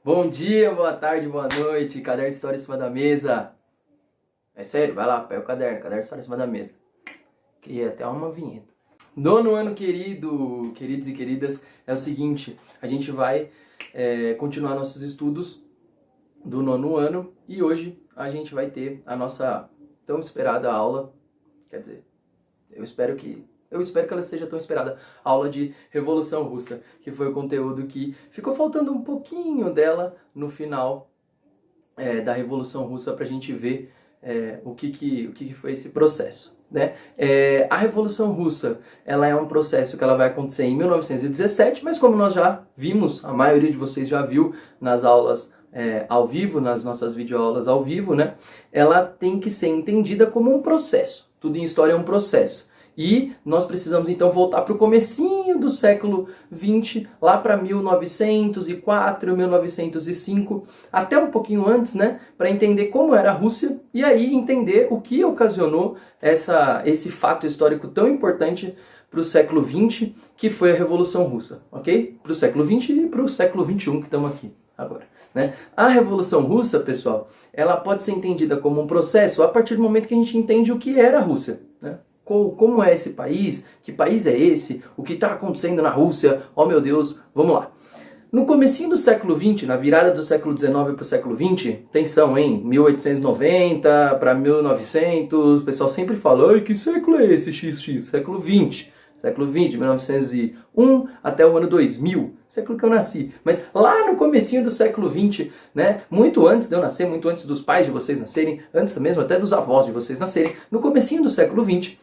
Bom dia, boa tarde, boa noite. Caderno de história em cima da mesa. É sério, vai lá, pega o caderno de história em cima da mesa. Queria até uma vinheta. Nono ano querido, queridos e queridas, é o seguinte, a gente vai continuar nossos estudos do nono ano e hoje a gente vai ter a nossa tão esperada aula, quer dizer, eu espero que ela seja tão esperada, aula de Revolução Russa, que foi o conteúdo que ficou faltando um pouquinho dela no final da Revolução Russa para a gente ver o que foi esse processo. Né? A Revolução Russa ela é um processo que ela vai acontecer em 1917, mas como nós já vimos, a maioria de vocês já viu nas aulas ao vivo, nas nossas videoaulas ao vivo, né? Ela tem que ser entendida como um processo. Tudo em história é um processo. E nós precisamos então voltar para o comecinho do século XX, lá para 1904, 1905, até um pouquinho antes, né, para entender como era a Rússia e aí entender o que ocasionou esse fato histórico tão importante para o século XX, que foi a Revolução Russa, ok? Para o século XX e para o século XXI que estamos aqui agora. Né? A Revolução Russa, pessoal, ela pode ser entendida como um processo a partir do momento que a gente entende o que era a Rússia, né? Como é esse país? Que país é esse? O que está acontecendo na Rússia? Oh meu Deus, vamos lá. No comecinho do século XX, na virada do século XIX para o século XX, atenção, hein? 1890 para 1900, o pessoal sempre fala, ai, que século é esse, XX? Século XX. Século XX, 1901 até o ano 2000, século que eu nasci. Mas lá no comecinho do século XX, né, muito antes de eu nascer, muito antes dos pais de vocês nascerem, antes mesmo até dos avós de vocês nascerem, no comecinho do século XX,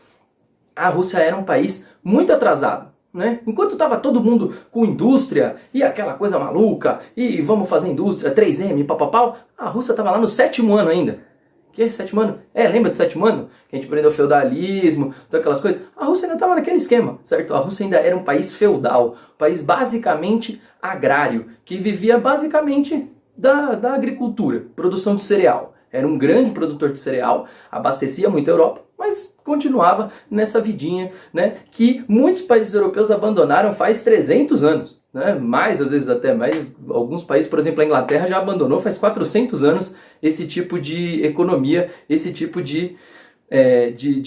a Rússia era um país muito atrasado. Né? Enquanto estava todo mundo com indústria e aquela coisa maluca, e vamos fazer indústria, 3M, papapau, a Rússia estava lá no 7º ano ainda. Que é 7º ano? Lembra do 7º ano? Que a gente aprendeu feudalismo, todas aquelas coisas. A Rússia ainda estava naquele esquema, certo? A Rússia ainda era um país feudal, um país basicamente agrário, que vivia basicamente da agricultura, produção de cereal. Era um grande produtor de cereal, abastecia muito a Europa, mas continuava nessa vidinha, né, que muitos países europeus abandonaram faz 300 anos. Né? Mais, às vezes até mais, alguns países, por exemplo, a Inglaterra já abandonou faz 400 anos esse tipo de economia, esse tipo de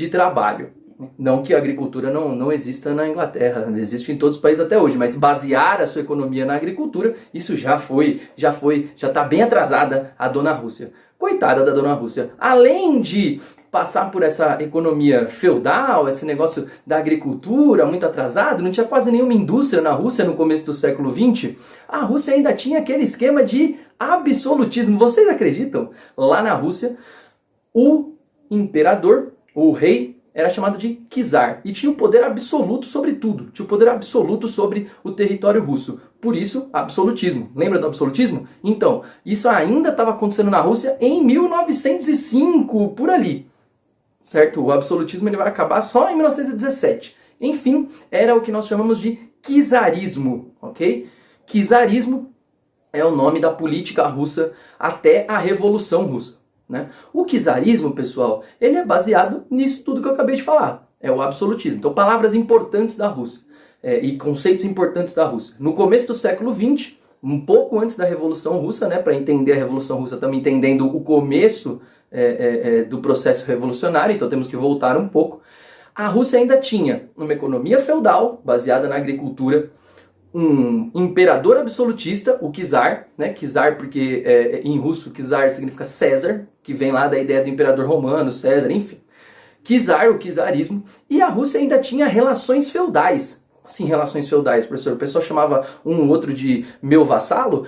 trabalho. Não que a agricultura não exista na Inglaterra, existe em todos os países até hoje, mas basear a sua economia na agricultura, isso já está bem atrasada a dona Rússia. Coitada da dona Rússia. Além de passar por essa economia feudal, esse negócio da agricultura muito atrasado, não tinha quase nenhuma indústria na Rússia no começo do século XX, a Rússia ainda tinha aquele esquema de absolutismo. Vocês acreditam? Lá na Rússia, o imperador, o rei, era chamado de czar e tinha o poder absoluto sobre tudo, tinha o poder absoluto sobre o território russo. Por isso, absolutismo. Lembra do absolutismo? Então, isso ainda estava acontecendo na Rússia em 1905, por ali. Certo? O absolutismo ele vai acabar só em 1917. Enfim, era o que nós chamamos de czarismo, ok? Czarismo é o nome da política russa até a Revolução Russa. Né? O czarismo, pessoal, ele é baseado nisso tudo que eu acabei de falar. É o absolutismo. Então, palavras importantes da Rússia e conceitos importantes da Rússia. No começo do século XX, um pouco antes da Revolução Russa, né, para entender a Revolução Russa, estamos entendendo o começo do processo revolucionário, então temos que voltar um pouco. A Rússia ainda tinha uma economia feudal, baseada na agricultura, um imperador absolutista, o czar, né? Czar porque em russo czar significa César, que vem lá da ideia do imperador romano, César, enfim. Czar, o czarismo, e a Rússia ainda tinha relações feudais. Assim, relações feudais, professor, o pessoal chamava um outro de meu vassalo.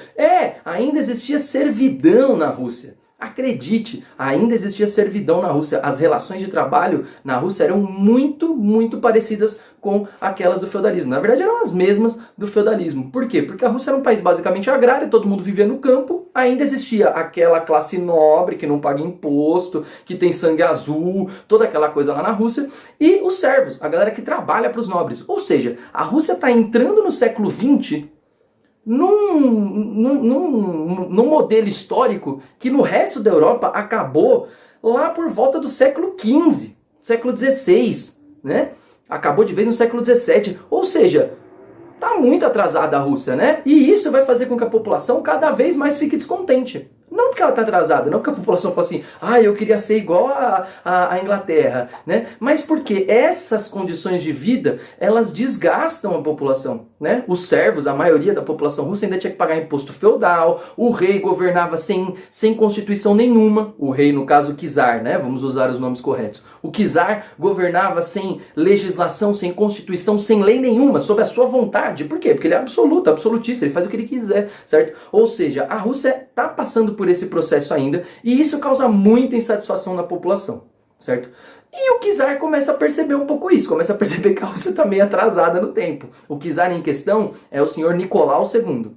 Ainda existia servidão na Rússia. Acredite, ainda existia servidão na Rússia. As relações de trabalho na Rússia eram muito, muito parecidas com aquelas do feudalismo. Na verdade, eram as mesmas do feudalismo. Por quê? Porque a Rússia era um país basicamente agrário, todo mundo vivia no campo. Ainda existia aquela classe nobre que não paga imposto, que tem sangue azul, toda aquela coisa lá na Rússia. E os servos, a galera que trabalha para os nobres. Ou seja, a Rússia está entrando no século XX num modelo histórico que no resto da Europa acabou lá por volta do século XV, século XVI, né? Acabou de vez no século XVII. Ou seja, tá muito atrasada a Rússia, né? E isso vai fazer com que a população cada vez mais fique descontente. Não porque ela está atrasada, não porque a população fala assim, eu queria ser igual a Inglaterra, né? Mas porque essas condições de vida, elas desgastam a população, né? Os servos, a maioria da população russa ainda tinha que pagar imposto feudal, o rei governava sem constituição nenhuma, o rei, no caso, o czar, né? Vamos usar os nomes corretos. O czar governava sem legislação, sem constituição, sem lei nenhuma, sob a sua vontade. Por quê? Porque ele é absoluto, absolutista, ele faz o que ele quiser, certo? Ou seja, a Rússia está passando por esse processo ainda, e isso causa muita insatisfação na população, certo? E o czar começa a perceber um pouco isso, começa a perceber que a Rússia está meio atrasada no tempo. O czar em questão é o senhor Nicolau II.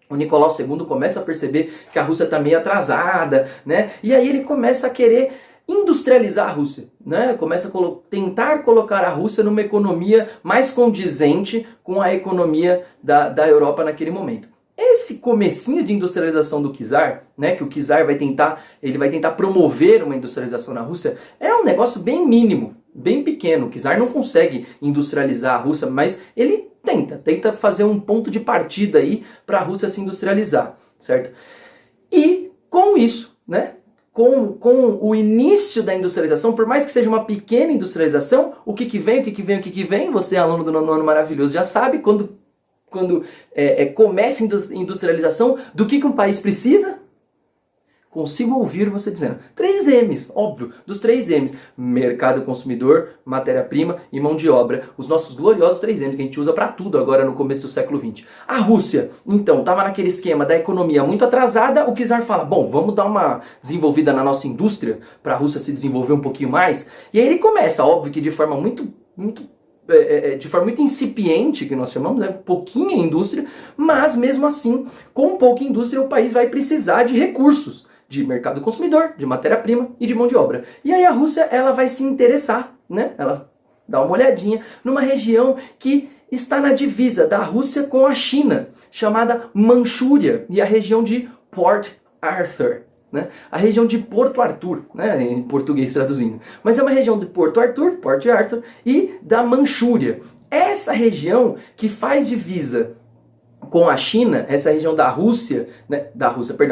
O Nicolau II começa a perceber que a Rússia está meio atrasada, né? E aí ele começa a querer industrializar a Rússia, né? Começa a tentar colocar a Rússia numa economia mais condizente com a economia da Europa naquele momento. Esse comecinho de industrialização do czar, né, que o czar vai tentar promover uma industrialização na Rússia, é um negócio bem mínimo, bem pequeno. O czar não consegue industrializar a Rússia, mas ele tenta fazer um ponto de partida aí para a Rússia se industrializar, certo? E com isso, né, com o início da industrialização, por mais que seja uma pequena industrialização, o que vem? Você, aluno do nono ano maravilhoso, já sabe quando começa a industrialização, do que um país precisa? Consigo ouvir você dizendo 3 M's, óbvio, dos 3 M's. Mercado consumidor, matéria-prima e mão de obra. Os nossos gloriosos 3 M's que a gente usa para tudo agora no começo do século XX. A Rússia, então, estava naquele esquema da economia muito atrasada. O czar fala, bom, vamos dar uma desenvolvida na nossa indústria para a Rússia se desenvolver um pouquinho mais. E aí ele começa, óbvio que de forma muito incipiente, que nós chamamos, pouquinha indústria, mas mesmo assim, com pouca indústria, o país vai precisar de recursos, de mercado consumidor, de matéria-prima e de mão de obra. E aí a Rússia, ela vai se interessar, né? Ela dá uma olhadinha numa região que está na divisa da Rússia com a China, chamada Manchúria, e a região de Port Arthur. Né? A região de Porto Arthur, né? Em português traduzindo. Mas é uma região de Porto Arthur, Port Arthur, e da Manchúria. Essa região que faz divisa com a China, essa região da Rússia, né?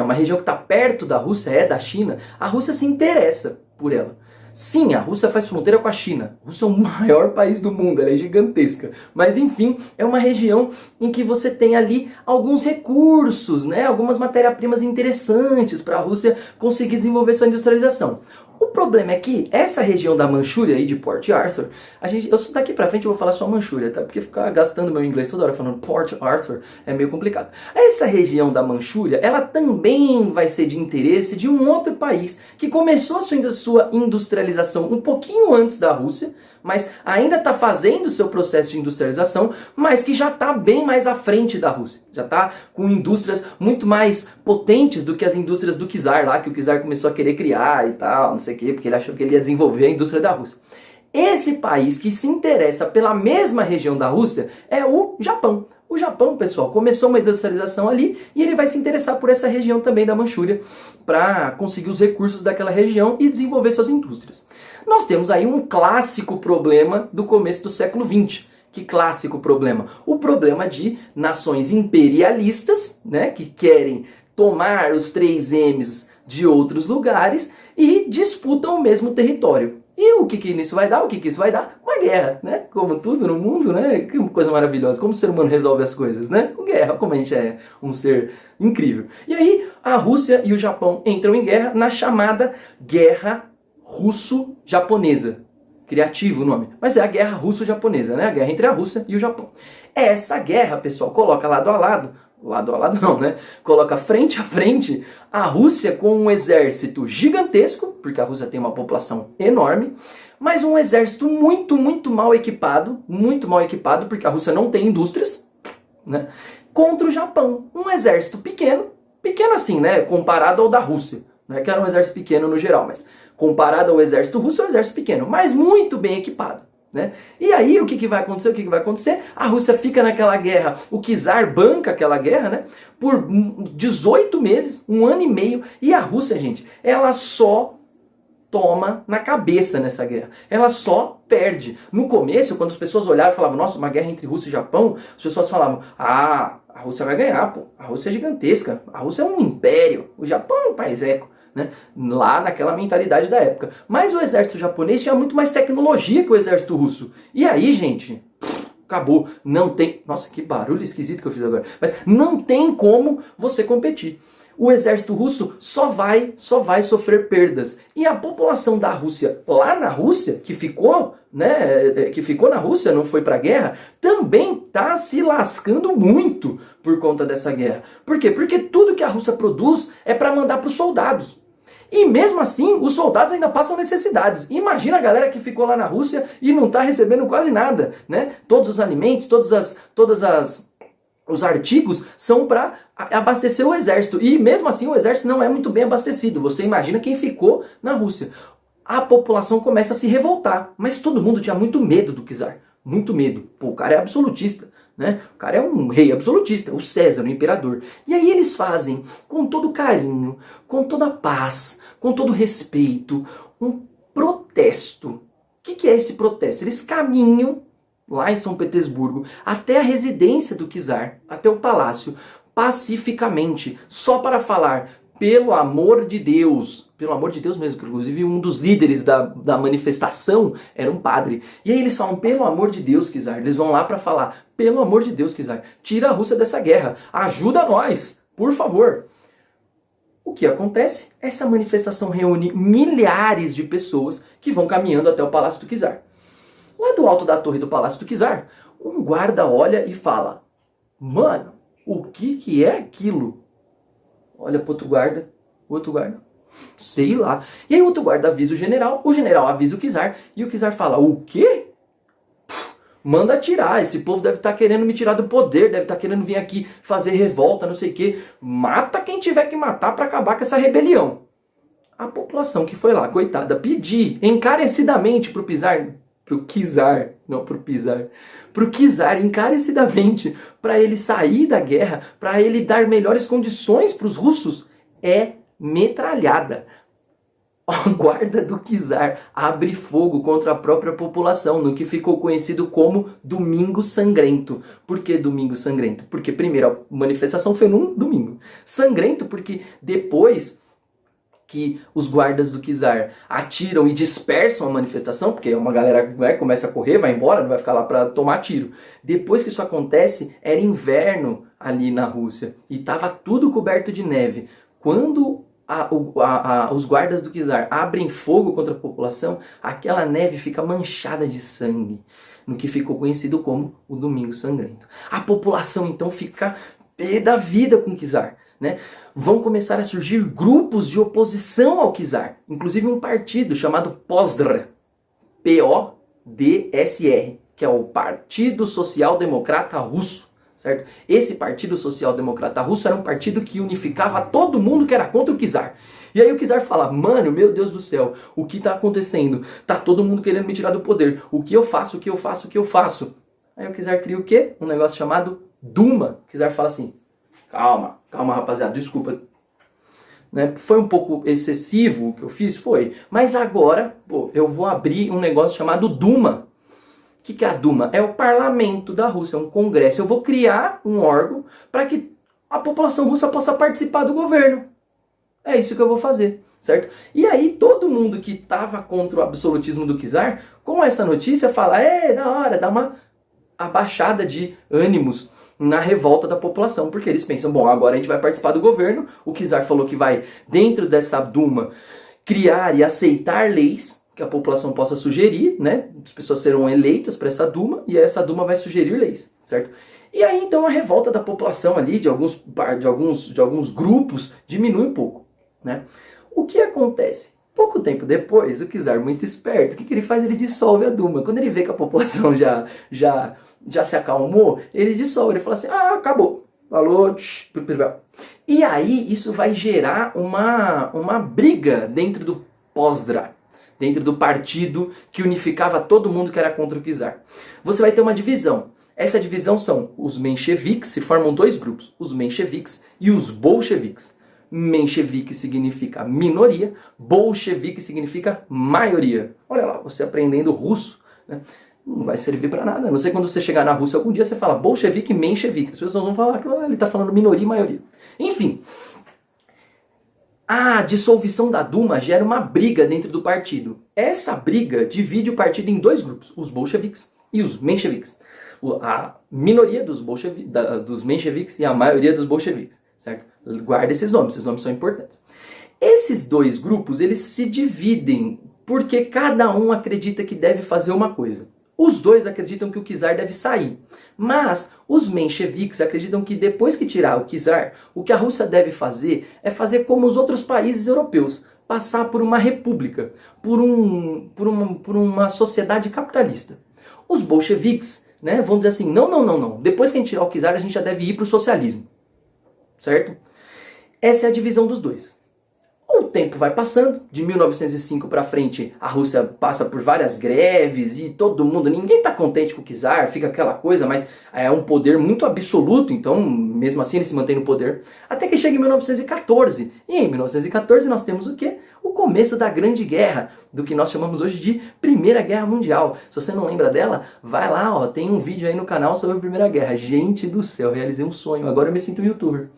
Uma região que está perto da Rússia, é da China, a Rússia se interessa por ela. Sim, a Rússia faz fronteira com a China. A Rússia é o maior país do mundo, ela é gigantesca. Mas enfim, é uma região em que você tem ali alguns recursos, né? Algumas matérias-primas interessantes para a Rússia conseguir desenvolver sua industrialização. O problema é que essa região da Manchúria aí de Port Arthur, daqui pra frente eu vou falar só Manchúria, tá? Porque ficar gastando meu inglês toda hora falando Port Arthur é meio complicado. Essa região da Manchúria, ela também vai ser de interesse de um outro país que começou a sua industrialização um pouquinho antes da Rússia, mas ainda está fazendo o seu processo de industrialização, mas que já está bem mais à frente da Rússia. Já está com indústrias muito mais potentes do que as indústrias do czar lá, que o czar começou a querer criar e tal, não sei o quê, porque ele achou que ele ia desenvolver a indústria da Rússia. Esse país que se interessa pela mesma região da Rússia é o Japão. O Japão, pessoal, começou uma industrialização ali e ele vai se interessar por essa região também da Manchúria para conseguir os recursos daquela região e desenvolver suas indústrias. Nós temos aí um clássico problema do começo do século XX. Que clássico problema? O problema de nações imperialistas, né, que querem tomar os 3 M's de outros lugares e disputam o mesmo território. E o que isso vai dar? Isso vai dar? Uma guerra, né? Como tudo no mundo, né? Que coisa maravilhosa. Como o ser humano resolve as coisas, né? Com guerra, como a gente é um ser incrível. E aí, a Rússia e o Japão entram em guerra na chamada Guerra Russo-Japonesa. Criativo o nome. Mas é a Guerra Russo-Japonesa, né? A guerra entre a Rússia e o Japão. Essa guerra, pessoal, coloca lado a lado não, né? Coloca frente a frente a Rússia com um exército gigantesco, porque a Rússia tem uma população enorme, mas um exército muito mal equipado, porque a Rússia não tem indústrias, né? Contra o Japão. Um exército pequeno assim, né? Comparado ao da Rússia, né? Que era um exército pequeno no geral, mas comparado ao exército russo, é um exército pequeno, mas muito bem equipado. Né? E aí o que vai acontecer? A Rússia fica naquela guerra, o czar banca aquela guerra, né? Por 18 meses, 1 ano e meio, e a Rússia, gente, ela só toma na cabeça nessa guerra. Ela só perde. No começo, quando as pessoas olhavam e falavam, nossa, uma guerra entre Rússia e Japão, as pessoas falavam, ah, a Rússia vai ganhar, pô. A Rússia é gigantesca. A Rússia é um império. O Japão é um país eco. Né? Lá naquela mentalidade da época. Mas o exército japonês tinha muito mais tecnologia que o exército russo. E aí, gente, acabou. Não tem... Nossa, que barulho esquisito que eu fiz agora. Mas não tem como você competir. O exército russo só vai sofrer perdas. E a população da Rússia, lá na Rússia, que ficou, né, que ficou na Rússia, não foi pra guerra, também tá se lascando muito por conta dessa guerra. Por quê? Porque tudo que a Rússia produz é para mandar pros soldados. E mesmo assim, os soldados ainda passam necessidades. Imagina a galera que ficou lá na Rússia e não tá recebendo quase nada, né? Todos os alimentos, os artigos são para abastecer o exército. E mesmo assim o exército não é muito bem abastecido. Você imagina quem ficou na Rússia. A população começa a se revoltar. Mas todo mundo tinha muito medo do czar. Muito medo. Pô, o cara é absolutista. Né? O cara é um rei absolutista. O César, o imperador. E aí eles fazem com todo carinho, com toda paz, com todo respeito, um protesto. O que é esse protesto? Eles caminham lá em São Petersburgo, até a residência do czar, até o palácio, pacificamente, só para falar, pelo amor de Deus mesmo, que inclusive um dos líderes da manifestação era um padre. E aí eles falam, pelo amor de Deus, czar, eles vão lá para falar, pelo amor de Deus, czar, tira a Rússia dessa guerra, ajuda nós, por favor. O que acontece? Essa manifestação reúne milhares de pessoas que vão caminhando até o palácio do czar. Lá do alto da torre do Palácio do Czar, um guarda olha e fala, mano, o que é aquilo? Olha pro outro guarda, o outro guarda, sei lá. E aí o outro guarda avisa o general avisa o czar, e o czar fala, o quê? Manda atirar, esse povo deve estar querendo me tirar do poder, deve estar querendo vir aqui fazer revolta, não sei o quê. Mata quem tiver que matar para acabar com essa rebelião. A população que foi lá, coitada, pedir encarecidamente pro czar encarecidamente para ele sair da guerra, para ele dar melhores condições para os russos, é metralhada. O guarda do czar abre fogo contra a própria população, no que ficou conhecido como Domingo Sangrento. Por que Domingo Sangrento? Porque primeiro a manifestação foi num domingo. Sangrento porque depois que os guardas do czar atiram e dispersam a manifestação, porque uma galera, né, começa a correr, vai embora, não vai ficar lá para tomar tiro. Depois que isso acontece, era inverno ali na Rússia e estava tudo coberto de neve. Quando os guardas do czar abrem fogo contra a população, aquela neve fica manchada de sangue, no que ficou conhecido como o Domingo Sangrento. A população então fica pé da vida com o czar. Né? Vão começar a surgir grupos de oposição ao czar, inclusive um partido chamado POSDR, P-O-D-S-R, que é o Partido Social Democrata Russo, certo? Esse Partido Social Democrata Russo era um partido que unificava todo mundo que era contra o czar. E aí o czar fala, mano, meu Deus do céu, o que está acontecendo? Tá todo mundo querendo me tirar do poder, o que eu faço, o que eu faço, o que eu faço? Aí o czar cria o quê? Um negócio chamado Duma. O czar fala assim, calma, rapaziada, desculpa. Né? Foi um pouco excessivo o que eu fiz? Foi. Mas agora, pô, eu vou abrir um negócio chamado Duma. O que é a Duma? É o parlamento da Rússia, um congresso. Eu vou criar um órgão para que a população russa possa participar do governo. É isso que eu vou fazer, certo? E aí todo mundo que estava contra o absolutismo do czar, com essa notícia, fala, da hora, dá uma abaixada de ânimos na revolta da população, porque eles pensam, bom, agora a gente vai participar do governo, o czar falou que vai, dentro dessa Duma, criar e aceitar leis que a população possa sugerir, né? As pessoas serão eleitas para essa Duma, e essa Duma vai sugerir leis, certo? E aí então a revolta da população ali, de alguns grupos, diminui um pouco, né? O que acontece? Pouco tempo depois, o czar, muito esperto, o que ele faz? Ele dissolve a Duma. Quando ele vê que a população já se acalmou, ele dissolve, ele fala assim, acabou, falou, e aí isso vai gerar uma briga dentro do POSDR, dentro do partido que unificava todo mundo que era contra o czar. Você vai ter uma divisão. Essa divisão são os mencheviques, se formam dois grupos, os mencheviques e os bolcheviques. menchevique significa minoria, bolchevique significa maioria. Olha lá, você aprendendo russo, né? Não vai servir para nada. A não sei quando você chegar na Rússia algum dia, você fala bolchevique, menchevique. As pessoas vão falar que ele está falando minoria e maioria. Enfim, a dissolução da Duma gera uma briga dentro do partido. Essa briga divide o partido em dois grupos, os bolcheviques e os mencheviques. A minoria dos mencheviques e a maioria dos bolcheviques, certo? Guarda esses nomes são importantes. Esses dois grupos, eles se dividem porque cada um acredita que deve fazer uma coisa. Os dois acreditam que o czar deve sair, mas os mencheviques acreditam que depois que tirar o czar, o que a Rússia deve fazer é fazer como os outros países europeus, passar por uma república, por uma sociedade capitalista. Os bolcheviques, né, vão dizer assim, não, depois que a gente tirar o czar, a gente já deve ir para o socialismo, certo? Essa é a divisão dos dois. O tempo vai passando, de 1905 para frente a Rússia passa por várias greves e todo mundo, ninguém está contente com o czar, fica aquela coisa, mas é um poder muito absoluto, então mesmo assim ele se mantém no poder, até que chega em 1914. E em 1914 nós temos o quê? O começo da Grande Guerra, do que nós chamamos hoje de Primeira Guerra Mundial. Se você não lembra dela, vai lá, ó, tem um vídeo aí no canal sobre a Primeira Guerra. Gente do céu, realizei um sonho, agora eu me sinto youtuber.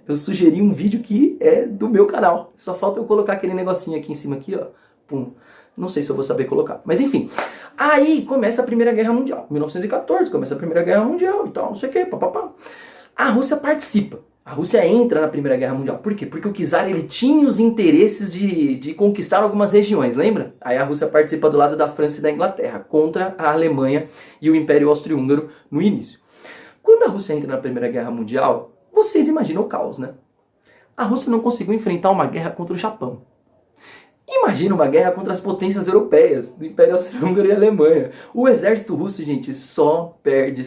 Eu sugeri um vídeo que é do meu canal. Só falta eu colocar aquele negocinho aqui em cima, aqui, ó. Pum. Não sei se eu vou saber colocar. Mas enfim. Aí começa a Primeira Guerra Mundial. 1914 começa a Primeira Guerra Mundial e tal, não sei o que, papapá. A Rússia participa. A Rússia entra na Primeira Guerra Mundial. Por quê? Porque o czar ele tinha os interesses de conquistar algumas regiões, lembra? Aí a Rússia participa do lado da França e da Inglaterra, contra a Alemanha e o Império Austro-Húngaro no início. Quando a Rússia entra na Primeira Guerra Mundial, vocês imaginam o caos, né? A Rússia não conseguiu enfrentar uma guerra contra o Japão. Imagina uma guerra contra as potências europeias, do Império Austro-Húngaro e Alemanha. O exército russo, gente, só perde.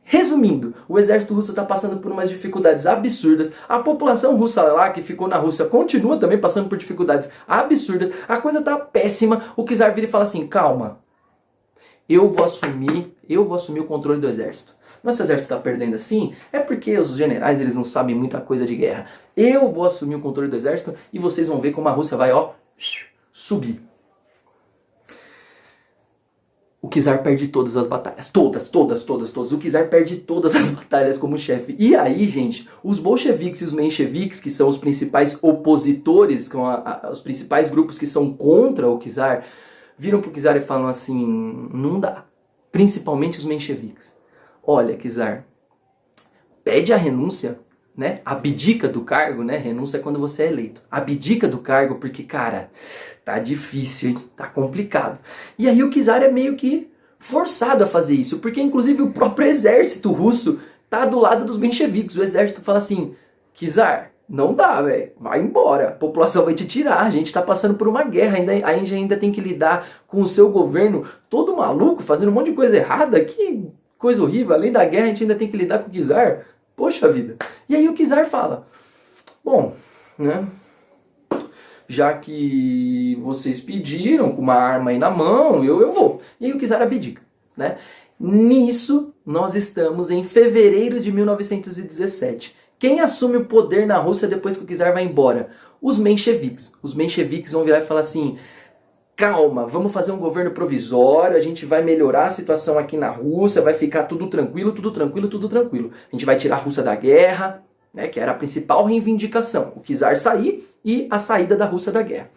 Resumindo, o exército russo está passando por umas dificuldades absurdas. A população russa lá, que ficou na Rússia, continua também passando por dificuldades absurdas. A coisa tá péssima. O czar vira e fala assim, calma, eu vou assumir o controle do exército. Nosso exército está perdendo assim, é porque os generais eles não sabem muita coisa de guerra. Eu vou assumir o controle do exército e vocês vão ver como a Rússia vai, ó, subir. O czar perde todas as batalhas. Todas. O czar perde todas as batalhas como chefe. E aí, gente, os bolcheviques e os mencheviques, que são os principais opositores, os principais grupos que são contra o czar, viram pro czar e falam assim, não dá. Principalmente os mencheviques. Olha, czar, pede a renúncia, né? Abdica do cargo, né? Renúncia é quando você é eleito. Abdica do cargo porque, cara, tá difícil, hein? Tá complicado. E aí o czar é meio que forçado a fazer isso, porque inclusive o próprio exército russo tá do lado dos mencheviques. O exército fala assim, czar, não dá, velho, vai embora, a população vai te tirar, a gente tá passando por uma guerra, a gente ainda tem que lidar com o seu governo todo maluco, fazendo um monte de coisa errada, que coisa horrível, além da guerra a gente ainda tem que lidar com o czar, poxa vida. E aí o czar fala, bom, né, já que vocês pediram com uma arma aí na mão, eu vou. E aí o czar abdica, né. Nisso nós estamos em fevereiro de 1917. Quem assume o poder na Rússia depois que o czar vai embora? Os mencheviques. Os mencheviques vão virar e falar assim, calma, vamos fazer um governo provisório, a gente vai melhorar a situação aqui na Rússia, vai ficar tudo tranquilo. A gente vai tirar a Rússia da guerra, né, que era a principal reivindicação, o czar sair e a saída da Rússia da guerra.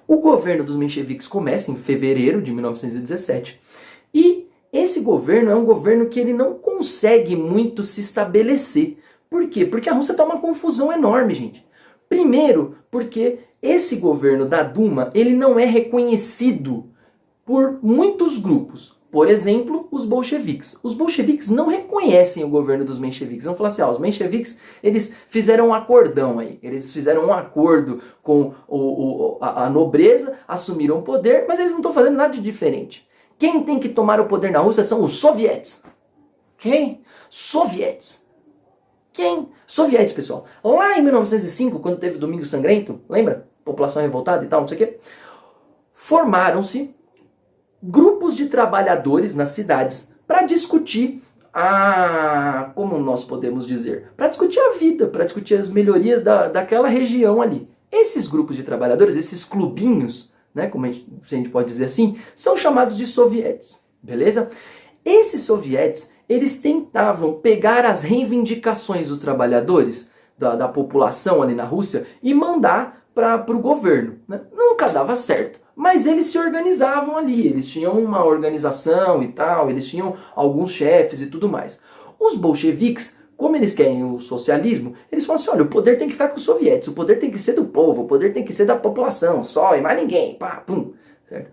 O governo dos mencheviques começa em fevereiro de 1917 e esse governo é um governo que ele não consegue muito se estabelecer. Por quê? Porque a Rússia está uma confusão enorme, gente. Primeiro, porque esse governo da Duma, ele não é reconhecido por muitos grupos. Por exemplo, os bolcheviques. Os bolcheviques não reconhecem o governo dos mencheviques. Vão falar assim, os mencheviques, eles fizeram um acordão aí. Eles fizeram um acordo com a nobreza, assumiram o poder, mas eles não estão fazendo nada de diferente. Quem tem que tomar o poder na Rússia são os sovietes. Quem? Sovietes. Quem? Sovietes, pessoal. Lá em 1905, quando teve o Domingo Sangrento, lembra? População revoltada e tal, não sei o quê. Formaram-se grupos de trabalhadores nas cidades para discutir como nós podemos dizer, para discutir a vida, para discutir as melhorias daquela região ali. Esses grupos de trabalhadores, esses clubinhos, né, como a gente pode dizer assim, são chamados de sovietes, beleza? Esses sovietes, eles tentavam pegar as reivindicações dos trabalhadores, da população ali na Rússia, e mandar para o governo, né? Nunca dava certo. Mas eles se organizavam ali, eles tinham uma organização e tal, eles tinham alguns chefes e tudo mais. Os bolcheviques, como eles querem o socialismo, eles falam assim, olha, o poder tem que ficar com os sovietes, o poder tem que ser do povo, o poder tem que ser da população, só, e mais ninguém, pá, pum, certo?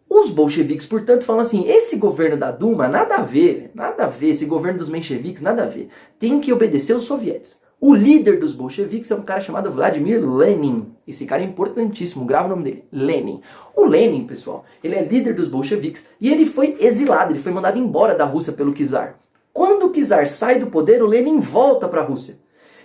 Os bolcheviques, portanto, falam assim, esse governo da Duma, nada a ver, esse governo dos mencheviques, nada a ver, tem que obedecer os sovietes. O líder dos bolcheviques é um cara chamado Vladimir Lenin. Esse cara é importantíssimo, grava o nome dele, Lenin. O Lenin, pessoal, ele é líder dos bolcheviques e ele foi exilado, ele foi mandado embora da Rússia pelo czar. Quando o czar sai do poder, o Lenin volta para a Rússia.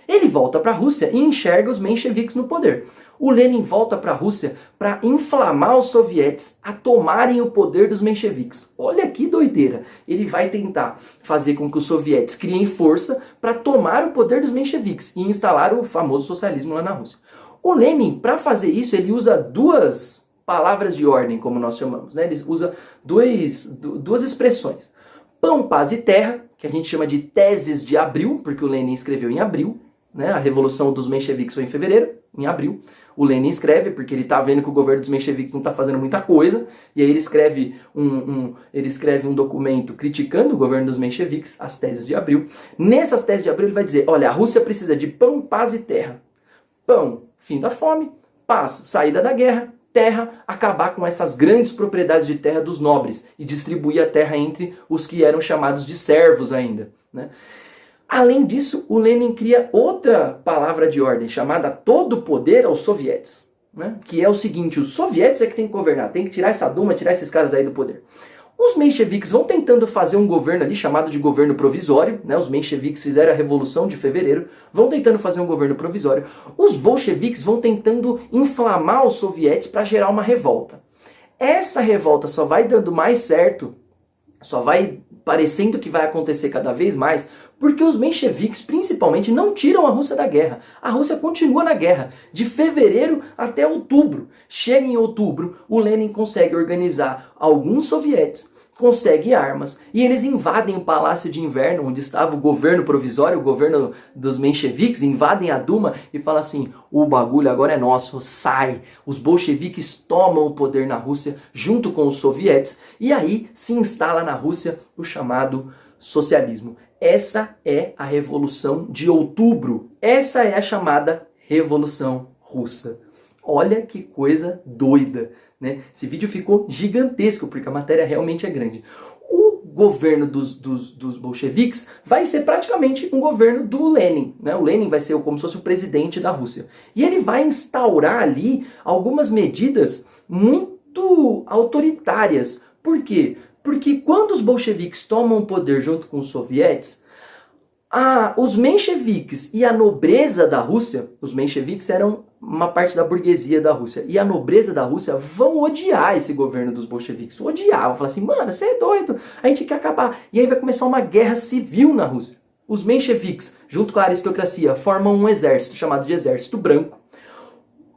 Ele volta para a Rússia e enxerga os mencheviques no poder. O Lenin volta para a Rússia para inflamar os sovietes a tomarem o poder dos mencheviques. Olha que doideira! Ele vai tentar fazer com que os sovietes criem força para tomar o poder dos mencheviques e instalar o famoso socialismo lá na Rússia. O Lenin, para fazer isso, ele usa duas palavras de ordem, como nós chamamos, né? Ele usa duas expressões. Pão, paz e terra, que a gente chama de teses de abril, porque o Lenin escreveu em abril, né? A revolução dos mencheviques foi em fevereiro, em abril. O Lenin escreve, porque ele está vendo que o governo dos mencheviques não está fazendo muita coisa, e aí ele escreve um documento criticando o governo dos mencheviques, as teses de abril. Nessas teses de abril ele vai dizer, olha, a Rússia precisa de pão, paz e terra. Pão, fim da fome, paz, saída da guerra, terra, acabar com essas grandes propriedades de terra dos nobres e distribuir a terra entre os que eram chamados de servos ainda, né? Além disso, o Lenin cria outra palavra de ordem, chamada todo poder aos sovietes, né? Que é o seguinte, os sovietes é que tem que governar, tem que tirar essa Duma, tirar esses caras aí do poder. Os mencheviques vão tentando fazer um governo ali, chamado de governo provisório, né? Os mencheviques fizeram a Revolução de Fevereiro, vão tentando fazer um governo provisório. Os bolcheviques vão tentando inflamar os sovietes para gerar uma revolta. Essa revolta só vai dando mais certo, só vai parecendo que vai acontecer cada vez mais, porque os mencheviques, principalmente, não tiram a Rússia da guerra. A Rússia continua na guerra, de fevereiro até outubro. Chega em outubro, o Lenin consegue organizar alguns sovietes, consegue armas, e eles invadem o Palácio de Inverno, onde estava o governo provisório, o governo dos mencheviques, invadem a Duma e falam assim, o bagulho agora é nosso, sai. Os bolcheviques tomam o poder na Rússia, junto com os sovietes, e aí se instala na Rússia o chamado socialismo. Essa é a Revolução de Outubro. Essa é a chamada Revolução Russa. Olha que coisa doida, né? Esse vídeo ficou gigantesco, porque a matéria realmente é grande. O governo dos bolcheviques vai ser praticamente um governo do Lenin, né? O Lenin vai ser como se fosse o presidente da Rússia. E ele vai instaurar ali algumas medidas muito autoritárias. Por quê? Porque quando os bolcheviques tomam o poder junto com os sovietes, os mencheviques e a nobreza da Rússia, os mencheviques eram uma parte da burguesia da Rússia, e a nobreza da Rússia vão odiar esse governo dos bolcheviques, odiar, vão falar assim, mano, você é doido, a gente quer acabar. E aí vai começar uma guerra civil na Rússia. Os mencheviques, junto com a aristocracia, formam um exército chamado de Exército Branco.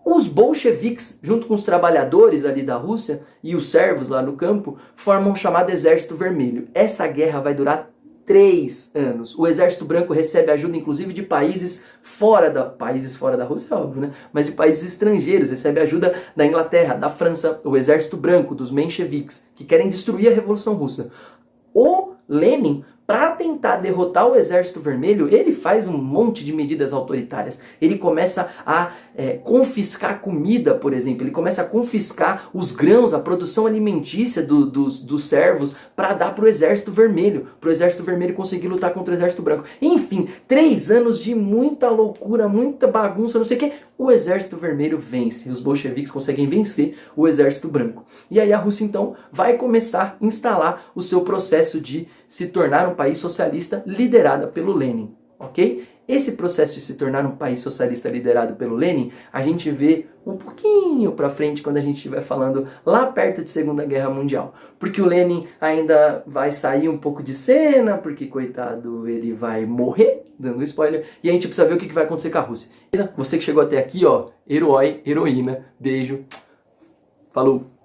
Os bolcheviques, junto com os trabalhadores ali da Rússia e os servos lá no campo, formam o chamado Exército Vermelho. Essa guerra vai durar 3 anos. O Exército Branco recebe ajuda, inclusive, de países fora da Rússia, é óbvio, né? Mas de países estrangeiros. Recebe ajuda da Inglaterra, da França, o Exército Branco, dos mencheviques, que querem destruir a Revolução Russa. O Lenin, para tentar derrotar o Exército Vermelho, ele faz um monte de medidas autoritárias. Ele começa a confiscar comida, por exemplo. Ele começa a confiscar os grãos, a produção alimentícia dos servos, para dar para o Exército Vermelho. Para o Exército Vermelho conseguir lutar contra o Exército Branco. Enfim, 3 anos de muita loucura, muita bagunça, não sei o que. O Exército Vermelho vence. Os bolcheviques conseguem vencer o Exército Branco. E aí a Rússia, então, vai começar a instalar o seu processo de se tornar um país socialista liderada pelo Lenin, ok? Esse processo de se tornar um país socialista liderado pelo Lenin, a gente vê um pouquinho para frente quando a gente estiver falando lá perto de Segunda Guerra Mundial. Porque o Lenin ainda vai sair um pouco de cena, porque, coitado, ele vai morrer, dando spoiler, e a gente precisa ver o que vai acontecer com a Rússia. Você que chegou até aqui, ó, herói, heroína, beijo, falou!